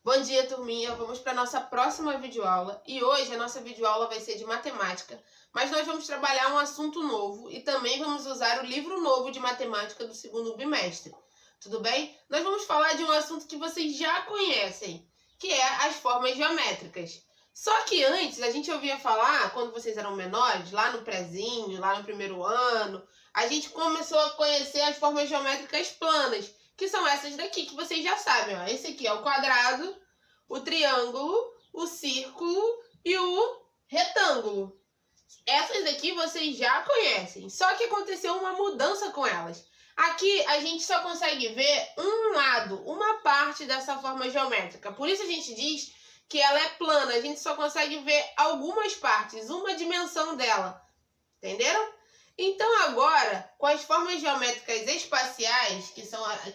Bom dia, turminha! Vamos para a nossa próxima videoaula e hoje a nossa videoaula vai ser de matemática, mas nós vamos trabalhar um assunto novo e também vamos usar o livro novo de matemática do segundo bimestre. Tudo bem? Nós vamos falar de um assunto que vocês já conhecem, que é as formas geométricas. Só que antes a gente ouvia falar, quando vocês eram menores, lá no prézinho, lá no primeiro ano, a gente começou a conhecer as formas geométricas planas, que são essas daqui que vocês já sabem, ó. Esse aqui é o quadrado, o triângulo, o círculo e o retângulo. Essas daqui vocês já conhecem, só que aconteceu uma mudança com elas. Aqui a gente só consegue ver um lado, uma parte dessa forma geométrica. Por isso a gente diz que ela é plana. A gente só consegue ver algumas partes, uma dimensão dela. Entenderam? Então agora, com as formas geométricas espaciais,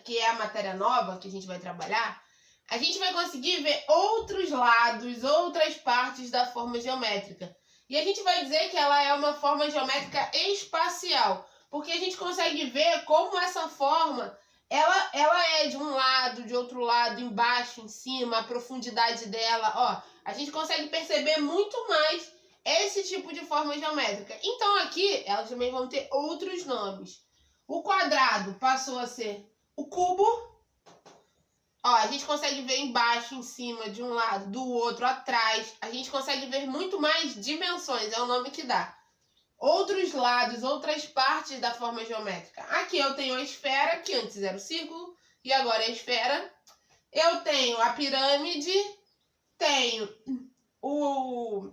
que é a matéria nova que a gente vai trabalhar, a gente vai conseguir ver outros lados, outras partes da forma geométrica. E a gente vai dizer que ela é uma forma geométrica espacial, porque a gente consegue ver como essa forma, ela é de um lado, de outro lado, embaixo, em cima, a profundidade dela. Ó, a gente consegue perceber muito mais esse tipo de forma geométrica. Então aqui elas também vão ter outros nomes. O quadrado passou a ser o cubo. Ó, a gente consegue ver embaixo, em cima, de um lado, do outro, atrás. A gente consegue ver muito mais dimensões, é o nome que dá. Outros lados, outras partes da forma geométrica. Aqui eu tenho a esfera, que antes era o círculo, e agora é a esfera. Eu tenho a pirâmide, tenho o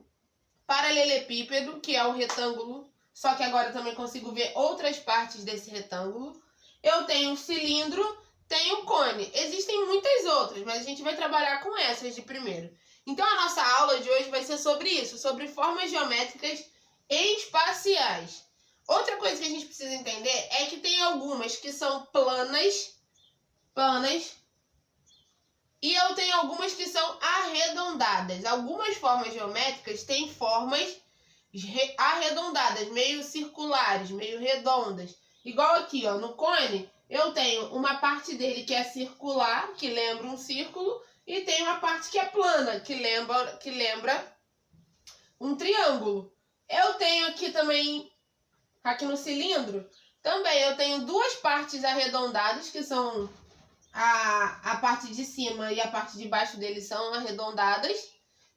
paralelepípedo, que é o retângulo, só que agora eu também consigo ver outras partes desse retângulo. Eu tenho o cilindro, tenho o cone. Existem muitas outras, mas a gente vai trabalhar com essas de primeiro. Então a nossa aula de hoje vai ser sobre isso, sobre formas geométricas espaciais. Outra coisa que a gente precisa entender é que tem algumas que são planas, e eu tenho algumas que são arredondadas. Algumas formas geométricas têm formas arredondadas, meio circulares, meio redondas. Igual aqui, ó, no cone, eu tenho uma parte dele que é circular, que lembra um círculo, e tem uma parte que é plana, que lembra um triângulo. Eu tenho aqui também, aqui no cilindro, também eu tenho duas partes arredondadas, que são a parte de cima e a parte de baixo dele são arredondadas.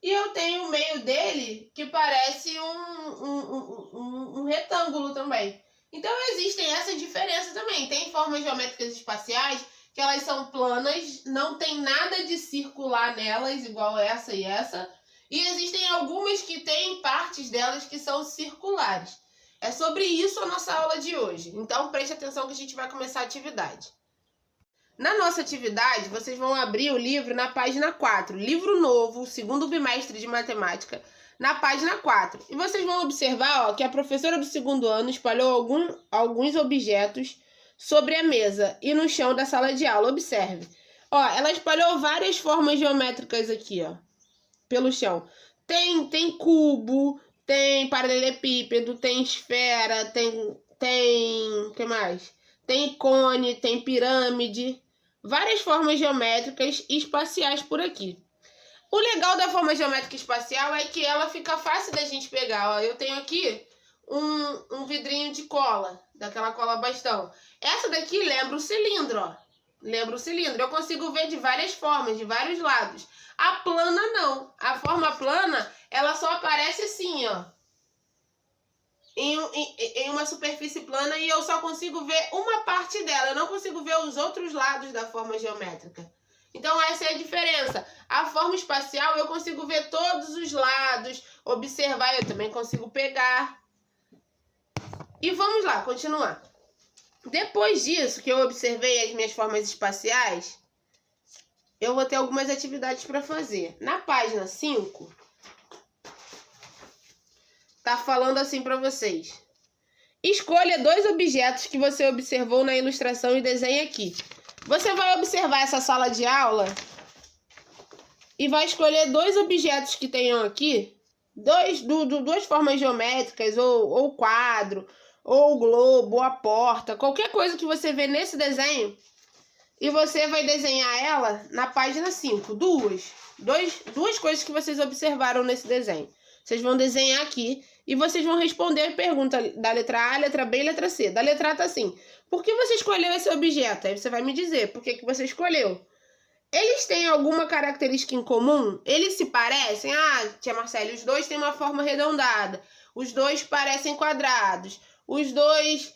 E eu tenho o meio dele que parece um retângulo também. Então existem essas diferenças também. Tem formas geométricas espaciais que elas são planas, não tem nada de circular nelas, igual essa e essa. E existem algumas que têm partes delas que são circulares. É sobre isso a nossa aula de hoje. Então preste atenção que a gente vai começar a atividade. Na nossa atividade, vocês vão abrir o livro na página 4. Livro novo, segundo bimestre de matemática, na página 4. E vocês vão observar, ó, que a professora do segundo ano espalhou alguns objetos sobre a mesa e no chão da sala de aula. Observe. Ó, ela espalhou várias formas geométricas aqui, ó, pelo chão. Tem cubo, tem paralelepípedo, tem esfera, tem que mais? Tem cone, tem pirâmide. Várias formas geométricas espaciais por aqui. O legal da forma geométrica espacial é que ela fica fácil da gente pegar. Ó, eu tenho aqui um vidrinho de cola, daquela cola bastão. Essa daqui lembra o cilindro, ó. Lembra o cilindro. Eu consigo ver de várias formas, de vários lados. A plana não. A forma plana, ela só aparece assim, ó, em uma superfície plana, e eu só consigo ver uma parte dela. Eu não consigo ver os outros lados da forma geométrica. Então essa é a diferença. A forma espacial eu consigo ver todos os lados, observar, eu também consigo pegar. E vamos lá, continuar. Depois disso, que eu observei as minhas formas espaciais, eu vou ter algumas atividades para fazer. Na página 5... tá falando assim para vocês. Escolha dois objetos que você observou na ilustração e desenhe aqui. Você vai observar essa sala de aula e vai escolher dois objetos que tenham aqui, duas formas geométricas, ou o quadro, ou o globo, ou a porta, qualquer coisa que você vê nesse desenho. e você vai desenhar ela na página 5. Duas coisas que vocês observaram nesse desenho. Vocês vão desenhar aqui e vocês vão responder a pergunta da letra A, letra B e letra C. Da letra A tá assim: por que você escolheu esse objeto? Aí você vai me dizer por que você escolheu. Eles têm alguma característica em comum? Eles se parecem? Ah, tia Marcele, os dois têm uma forma arredondada. Os dois parecem quadrados. Os dois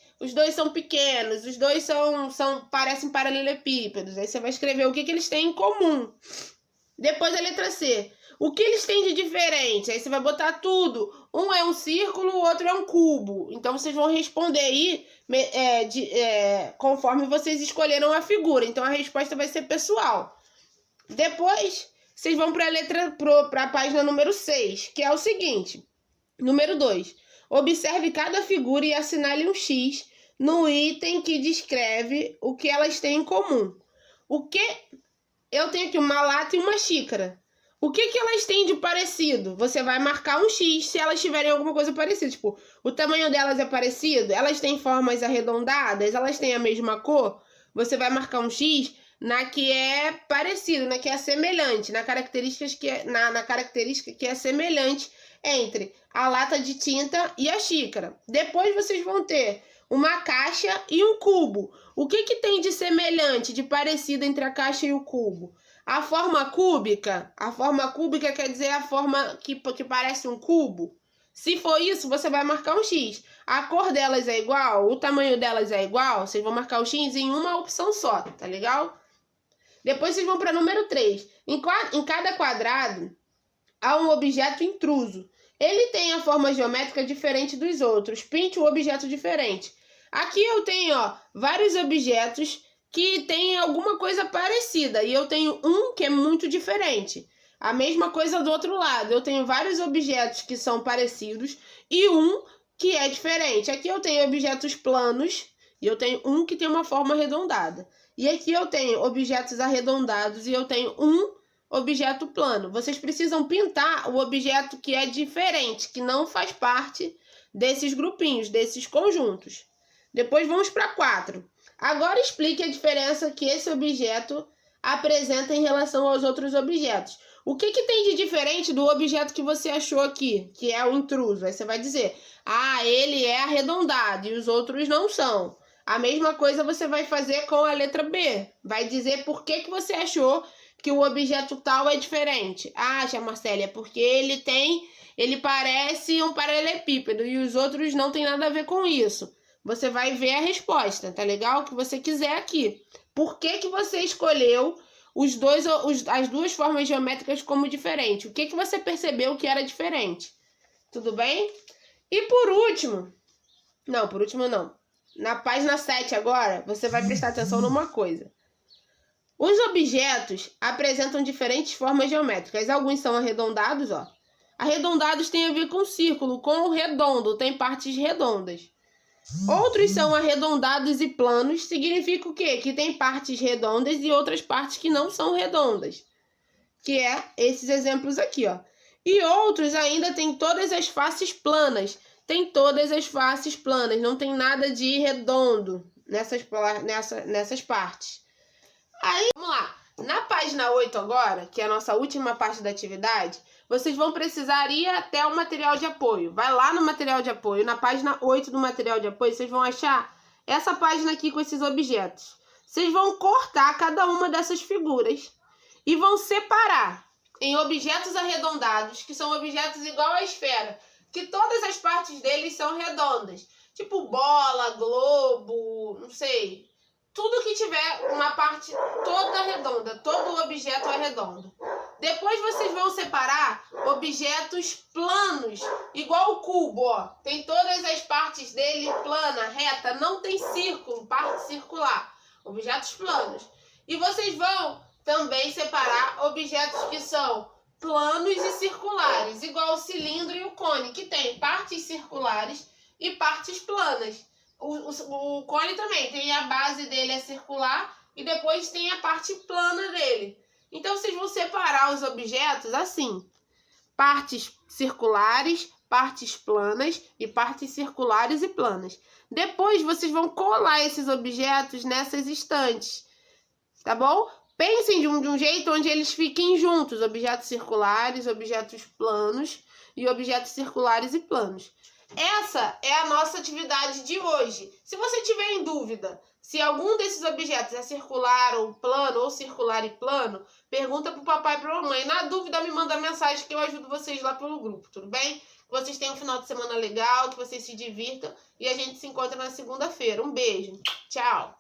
são pequenos. Os dois parecem paralelepípedos. Aí você vai escrever o que eles têm em comum. Depois a letra C. O que eles têm de diferente? Aí você vai botar tudo. Um é um círculo, o outro é um cubo. Então vocês vão responder aí conforme vocês escolheram a figura. Então a resposta vai ser pessoal. Depois, vocês vão para a página número 6, que é o seguinte. Número 2. Observe cada figura e assinale um X no item que descreve o que elas têm em comum. Eu tenho aqui uma lata e uma xícara. O que elas têm de parecido? Você vai marcar um X se elas tiverem alguma coisa parecida. Tipo, o tamanho delas é parecido? Elas têm formas arredondadas? Elas têm a mesma cor? Você vai marcar um X na que é parecido, na que é semelhante, na característica que é semelhante entre a lata de tinta e a xícara. Depois vocês vão ter uma caixa e um cubo. O que tem de semelhante, de parecido entre a caixa e o cubo? A forma cúbica. A forma cúbica quer dizer a forma que parece um cubo. Se for isso, você vai marcar um X. A cor delas é igual, o tamanho delas é igual, vocês vão marcar o X em uma opção só, tá legal? Depois vocês vão para número 3. Em cada quadrado há um objeto intruso. Ele tem a forma geométrica diferente dos outros. Pinte o objeto diferente. Aqui eu tenho vários objetos que têm alguma coisa parecida. E eu tenho um que é muito diferente. A mesma coisa do outro lado. Eu tenho vários objetos que são parecidos e um que é diferente. Aqui eu tenho objetos planos e eu tenho um que tem uma forma arredondada. E aqui eu tenho objetos arredondados e eu tenho um objeto plano. Vocês precisam pintar o objeto que é diferente, que não faz parte desses grupinhos, desses conjuntos. Depois vamos para 4. Agora explique a diferença que esse objeto apresenta em relação aos outros objetos. O que tem de diferente do objeto que você achou aqui, que é o intruso? Aí você vai dizer, ele é arredondado e os outros não são. A mesma coisa você vai fazer com a letra B. Vai dizer por que você achou que o objeto tal é diferente. Tia Marcele, é porque ele parece um paralelepípedo e os outros não tem nada a ver com isso. Você vai ver a resposta, tá legal? O que você quiser aqui. Por que você escolheu as duas formas geométricas como diferente? O que você percebeu que era diferente? Tudo bem? E por último... Não, por último não. Na página 7 agora, você vai prestar atenção numa coisa. Os objetos apresentam diferentes formas geométricas. Alguns são arredondados, Arredondados tem a ver com círculo, com o redondo, tem partes redondas. Outros são arredondados e planos, significa o quê? Que tem partes redondas e outras partes que não são redondas. Que é esses exemplos aqui, E outros ainda têm todas as faces planas. Tem todas as faces planas, não tem nada de redondo nessas partes. Aí, vamos lá. Na página 8 agora, que é a nossa última parte da atividade, vocês vão precisar ir até o material de apoio. Vai lá no material de apoio, na página 8 do material de apoio, vocês vão achar essa página aqui com esses objetos. Vocês vão cortar cada uma dessas figuras e vão separar em objetos arredondados, que são objetos igual à esfera, que todas as partes deles são redondas. Tipo bola, globo, não sei. Tudo que tiver uma parte toda redonda, todo objeto é redondo. Depois vocês vão separar objetos planos, igual o cubo, Tem todas as partes dele plana, reta, não tem círculo, parte circular. Objetos planos. E vocês vão também separar objetos que são planos e circulares, igual o cilindro e o cone, que tem partes circulares e partes planas. O cone também tem a base dele é circular e depois tem a parte plana dele. Então vocês vão separar os objetos assim: partes circulares, partes planas e partes circulares e planas. Depois vocês vão colar esses objetos nessas estantes. tá bom? Pensem de um jeito onde eles fiquem juntos, objetos circulares, objetos planos e objetos circulares e planos. Essa é a nossa atividade de hoje. Se você tiver em dúvida se algum desses objetos é circular ou plano, ou circular e plano, pergunta pro papai e pra mamãe. Na dúvida, me manda mensagem que eu ajudo vocês lá pelo grupo, tudo bem? Que vocês tenham um final de semana legal, que vocês se divirtam e a gente se encontra na segunda-feira. Um beijo. Tchau.